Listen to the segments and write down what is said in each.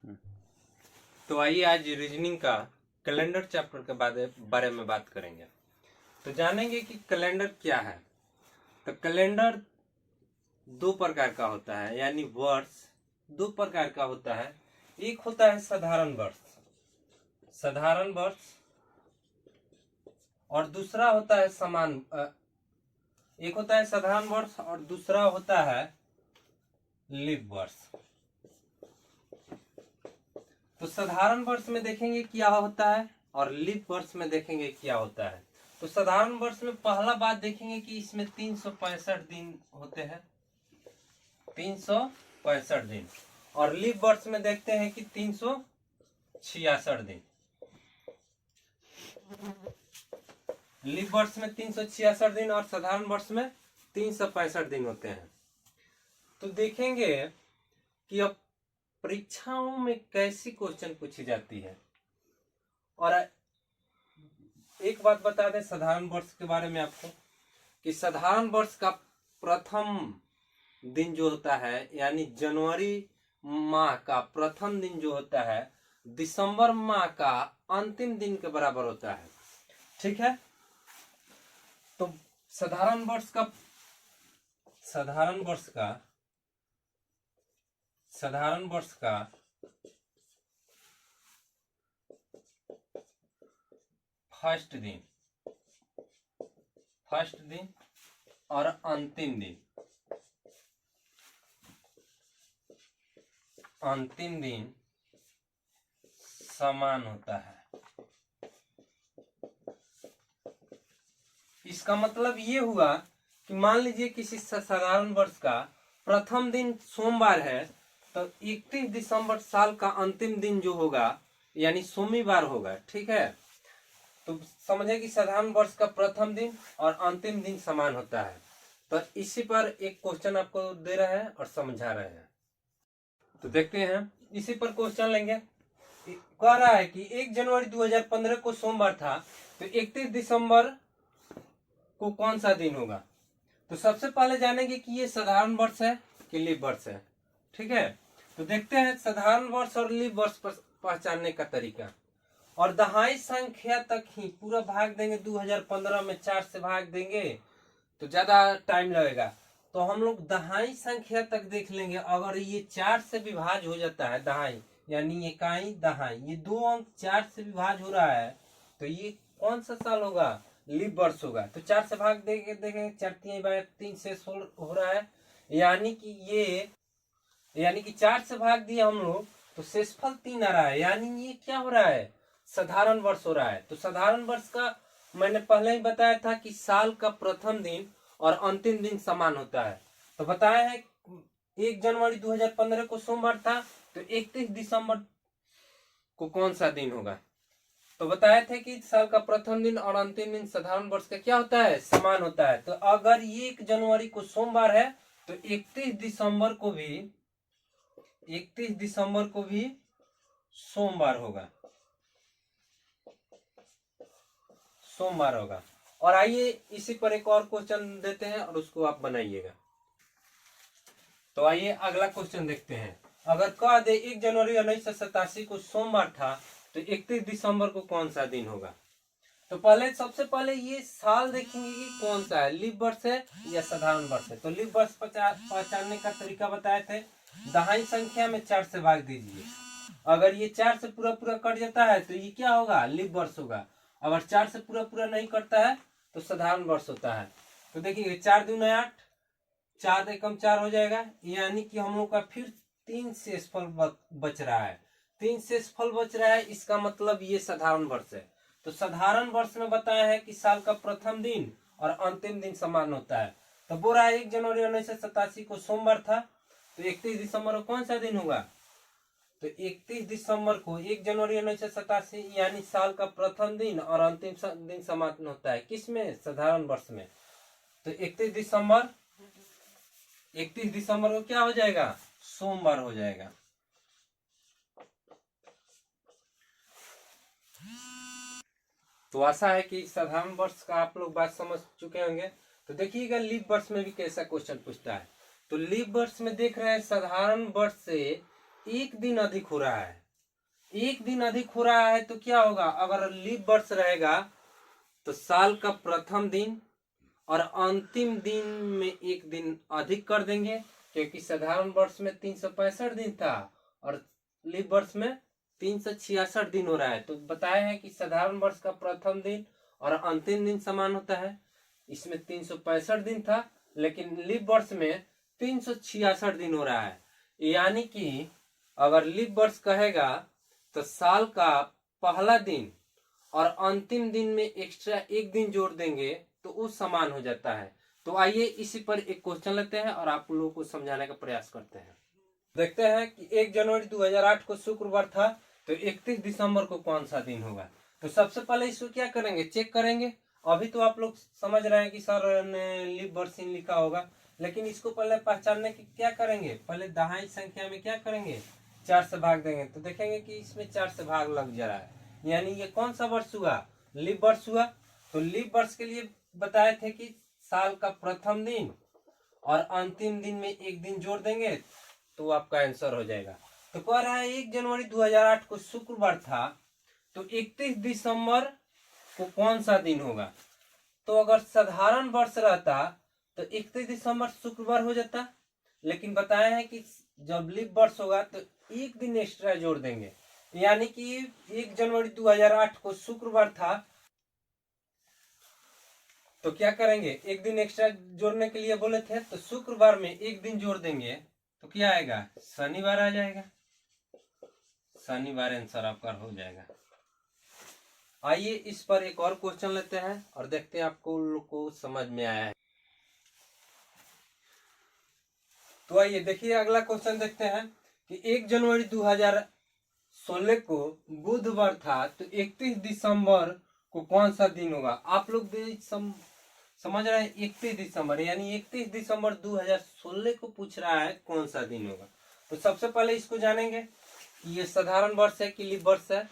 तो आइए आज रीजनिंग का कैलेंडर चैप्टर के बारे में बात करेंगे। तो जानेंगे कि कैलेंडर क्या है। तो कैलेंडर दो प्रकार का होता है, यानी वर्ष दो प्रकार का होता है। एक होता है साधारण वर्ष और दूसरा होता है एक होता है साधारण वर्ष और दूसरा होता है लीप वर्ष। तो साधारण वर्ष में देखेंगे क्या होता है और लीप वर्ष में देखेंगे क्या होता है। तो साधारण वर्ष में पहला बात देखेंगे कि इसमें 365 दिन होते हैं, 365 दिन। और लीप वर्ष में देखते हैं कि 366 दिन। लीप वर्ष में 366 दिन और साधारण वर्ष में 365 दिन होते हैं। तो देखेंगे कि अब परीक्षाओं में कैसी क्वेश्चन पूछी जाती है। और एक बात बता दें साधारण वर्ष के बारे में आपको कि साधारण वर्ष का प्रथम दिन जो होता है, यानी जनवरी माह का प्रथम दिन जो होता है, दिसंबर माह का अंतिम दिन के बराबर होता है। ठीक है। तो साधारण वर्ष का फर्स्ट दिन और अंतिम दिन समान होता है। इसका मतलब ये हुआ कि मान लीजिए किसी साधारण वर्ष का प्रथम दिन सोमवार है, तो 31 दिसंबर साल का अंतिम दिन जो होगा यानी सोमवार होगा। ठीक है। तो समझे कि साधारण वर्ष का प्रथम दिन और अंतिम दिन समान होता है। तो इसी पर एक क्वेश्चन आपको दे रहे हैं और समझा रहे हैं। तो देखते हैं, इसी पर क्वेश्चन लेंगे। कह रहा है कि 1 जनवरी 2015 को सोमवार था, तो 31 दिसंबर को कौन सा दिन होगा। तो सबसे पहले जानेंगे कि ये साधारण वर्ष है कि लीप वर्ष है। ठीक है। तो देखते हैं साधारण वर्ष और लीप वर्ष पर पहचानने का तरीका। और दहाई संख्या तक ही पूरा भाग देंगे। 2015 में 4 से भाग देंगे तो ज्यादा टाइम लगेगा। तो हम लोग दहाई संख्या तक देख लेंगे। अगर ये 4 से विभाज हो जाता है, दहाई यानी इकाई दहाई, ये 2 अंक 4 से विभाज हो रहा है, तो ये कौन सा साल होगा, लीप वर्ष होगा। तो 4 से भाग देंगे, 4×3 से 16 हो रहा है, यानी कि 4 से भाग दिए हम लोग तो शेषफल 3 आ रहा है, यानी ये क्या हो रहा है, साधारण वर्ष हो रहा है। तो साधारण वर्ष का मैंने पहले ही बताया था कि साल का प्रथम दिन और अंतिम दिन समान होता है। तो बताया है 1 जनवरी 2015 को सोमवार था, तो 31 दिसंबर को कौन सा दिन होगा। तो बताए थे कि साल का प्रथम दिन और अंतिम दिन साधारण वर्ष का क्या होता है, समान होता है। तो अगर 1 जनवरी को सोमवार है तो 31 दिसंबर को भी सोमवार होगा। और आइए इसी पर एक और क्वेश्चन देते हैं और उसको आप बनाइएगा। तो आइए अगला क्वेश्चन देखते हैं। अगर कह दे 1 जनवरी 1987 को सोमवार था, तो 31 दिसंबर को कौन सा दिन होगा। तो सबसे पहले ये साल देखेंगे कि कौन सा है, लीप वर्ष है या साधारण वर्ष है। तो लीप वर्ष पहचानने का तरीका बताए थे, दहाई संख्या में 4 से भाग दीजिए। अगर ये 4 से पूरा कट जाता है तो ये क्या होगा, लीप वर्ष होगा। अगर 4 से पूरा नहीं कटता है तो साधारण वर्ष होता है। तो देखिए 4 दूना 8, 4 एकम 4 हो जाएगा, यानी कि हम लोग का फिर 3 शेषफल बच रहा है। 3 शेषफल बच रहा है, इसका मतलब ये साधारण वर्ष है। तो साधारण वर्ष में बताया है कि साल का प्रथम दिन और अंतिम दिन समान होता है। तो बोल रहा है 1 जनवरी 1987 को सोमवार था, तो 31 दिसंबर को कौन सा दिन होगा। तो 31 दिसंबर को 1 जनवरी 1987 यानी साल का प्रथम दिन और अंतिम दिन समान होता है, किसमें, साधारण वर्ष में। तो 31 दिसंबर को क्या हो जाएगा, सोमवार हो जाएगा। तो आशा है कि साधारण वर्ष का आप लोग बात समझ चुके होंगे। तो देखिएगा लीप वर्ष में भी कैसा क्वेश्चन पूछता है। तो लीप वर्ष में देख रहे हैं साधारण वर्ष से एक दिन अधिक हो रहा है, एक दिन अधिक हो रहा है तो क्या होगा, अगर लीप वर्ष रहेगा तो साल का प्रथम दिन और अंतिम दिन में एक दिन अधिक कर देंगे, क्योंकि साधारण वर्ष में 365 दिन था और लीप वर्ष में 366 दिन हो रहा है। तो बताया है कि साधारण वर्ष का प्रथम दिन और अंतिम दिन समान होता है। इसमें 365 दिन था, लेकिन लीप वर्ष में 366 दिन हो रहा है। यानी कि अगर लीप वर्ष कहेगा तो साल का पहला दिन और अंतिम दिन में एक्स्ट्रा एक दिन जोड़ देंगे तो वो समान हो जाता है। तो आइए इसी पर एक क्वेश्चन लेते हैं और आप लोगों को समझाने का प्रयास करते हैं। देखते हैं कि 1 जनवरी 2008 को शुक्रवार था, तो 31 दिसंबर को कौन सा दिन होगा। तो सबसे पहले इसको क्या करेंगे, चेक करेंगे। अभी तो आप लोग समझ रहे हैं कि सर ने लीप वर्ष लिखा होगा, लेकिन इसको पहले पहचानने की क्या करेंगे, पहले दहाई संख्या में क्या करेंगे, 4 से भाग देंगे। तो देखेंगे कि इसमें 4 से भाग लग जा रहा है, यानी ये कौन सा वर्ष हुआ, लीप वर्ष हुआ। तो लीप वर्ष के लिए बताए थे कि साल का प्रथम दिन और अंतिम दिन में एक दिन जोड़ देंगे तो आपका आंसर हो जाएगा। तो कह रहा है 1 जनवरी 2008 को शुक्रवार था, तो 31 दिसंबर को कौन सा दिन होगा। तो अगर साधारण वर्ष रहता तो 31 दिसंबर शुक्रवार हो जाता, लेकिन बताया है कि जब लीप वर्ष होगा तो एक दिन एक्स्ट्रा जोड़ देंगे, यानी कि 1 जनवरी 2008 को शुक्रवार था, तो क्या करेंगे, एक दिन एक्स्ट्रा जोड़ने के लिए बोले थे, तो शुक्रवार में एक दिन जोड़ देंगे तो क्या आएगा, शनिवार आ जाएगा। शनिवार आंसर आपका हो जाएगा। आइए इस पर एक और क्वेश्चन लेते हैं और देखते हैं आपको लोग को समझ में आया है। तो आइए देखिए अगला क्वेश्चन देखते हैं कि 1 जनवरी 2016 को बुधवार था, तो 31 दिसंबर को कौन सा दिन होगा। आप लोग भी समझ रहे हैं, 31 दिसंबर यानी 31 दिसंबर 2016 को पूछ रहा है कौन सा दिन होगा। तो सबसे पहले इसको जानेंगे कि ये साधारण वर्ष है कि लीप वर्ष है।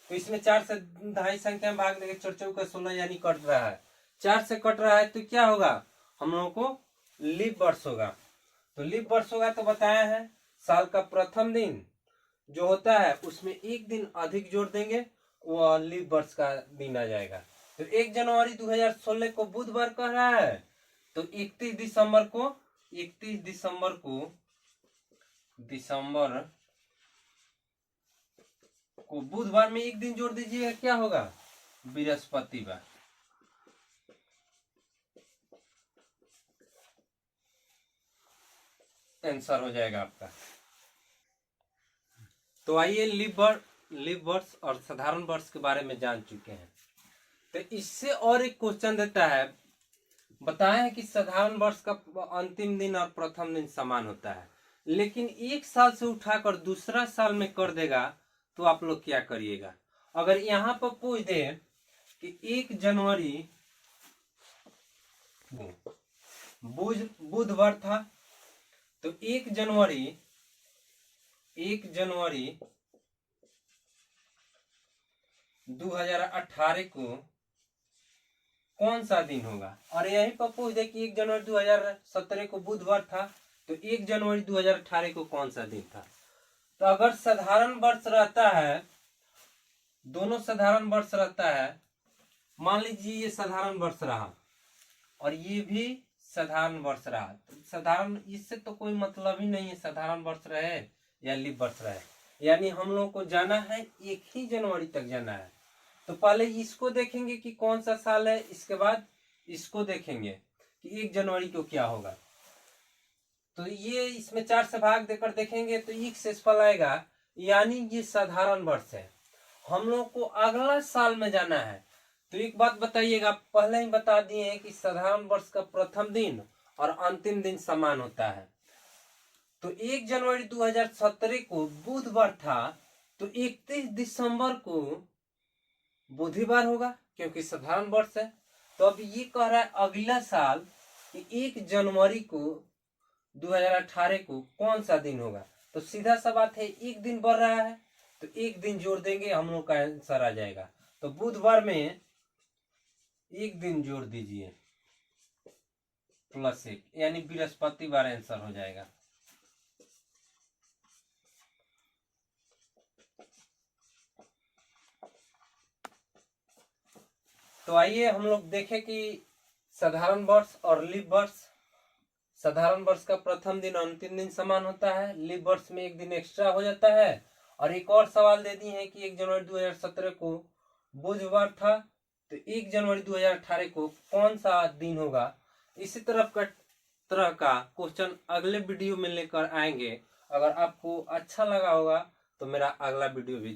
तो इसमें 4 से दहाई संख्या में भाग देंगे, 4 चौका 16 यानी कट रहा है, 4 से कट रहा है तो क्या होगा, हम लोगों को लीप वर्ष होगा। तो लीप वर्ष होगा तो बताया है साल का प्रथम दिन जो होता है उसमें एक दिन अधिक जोड़ देंगे, वो लीप वर्ष का दिन आ जाएगा। तो 1 जनवरी 2016 को बुधवार कह रहा है, तो 31 दिसंबर को बुधवार में एक दिन जोड़ दीजिएगा, क्या होगा, बृहस्पतिवार। आंसर हो जाएगा आपका। तो आइए लीप वर्ष और साधारण वर्ष के बारे में जान चुके हैं, तो इससे और एक क्वेश्चन देता है, बताया है कि साधारण वर्ष का अंतिम दिन और प्रथम दिन समान होता है, लेकिन एक साल से उठाकर दूसरा साल में कर देगा तो आप लोग क्या करिएगा। अगर यहाँ पर पूछ दे कि 1 जनवरी बुधवार था, तो 1 जनवरी 2018 को कौन सा दिन होगा। और यहीं पर पूछ दे कि 1 जनवरी 2017 को बुधवार था, तो 1 जनवरी 2018 को कौन सा दिन था। तो अगर साधारण वर्ष रहता है, दोनों साधारण वर्ष रहता है, मान लीजिए ये साधारण वर्ष रहा और ये भी साधारण वर्ष रहा, तो साधारण इससे तो कोई मतलब ही नहीं है साधारण वर्ष रहे या लीप वर्ष रहे, यानी हम लोग को जाना है 1 ही जनवरी तक जाना है। तो पहले इसको देखेंगे कि कौन सा साल है, इसके बाद इसको देखेंगे कि 1 जनवरी को क्या होगा। तो ये इसमें 4 से भाग देकर देखेंगे तो एक शेषफल आएगा, यानी ये साधारण वर्ष है। हम लोग को अगला साल में जाना है। तो एक बात बताइएगा, पहले ही बता दिए हैं कि साधारण वर्ष का प्रथम दिन और अंतिम दिन समान होता है। तो 1 जनवरी 2017 को बुधवार था, तो 31 दिसंबर को बुधवार होगा क्योंकि साधारण वर्ष है। तो अब ये कह रहा है अगला साल कि 1 जनवरी को 2018 को कौन सा दिन होगा। तो सीधा सा बात है, एक दिन बढ़ रहा है तो एक दिन जोड़ देंगे, हम लोग का आंसर आ जाएगा। तो बुधवार में एक दिन जोड़ दीजिए +1, यानी बृहस्पतिवार आंसर हो जाएगा। तो आइए हम लोग देखें कि साधारण वर्ष और लीप वर्ष। साधारण वर्ष का प्रथम दिन और अंतिम दिन समान होता है, लीप वर्ष में एक दिन एक्स्ट्रा हो जाता है। और एक और सवाल दे दिए हैं कि 1 जनवरी 2017 को बुधवार था, तो 1 जनवरी 2018 को कौन सा दिन होगा। इसी तरह का क्वेश्चन अगले वीडियो में लेकर आएंगे। अगर आपको अच्छा लगा होगा तो मेरा अगला वीडियो भी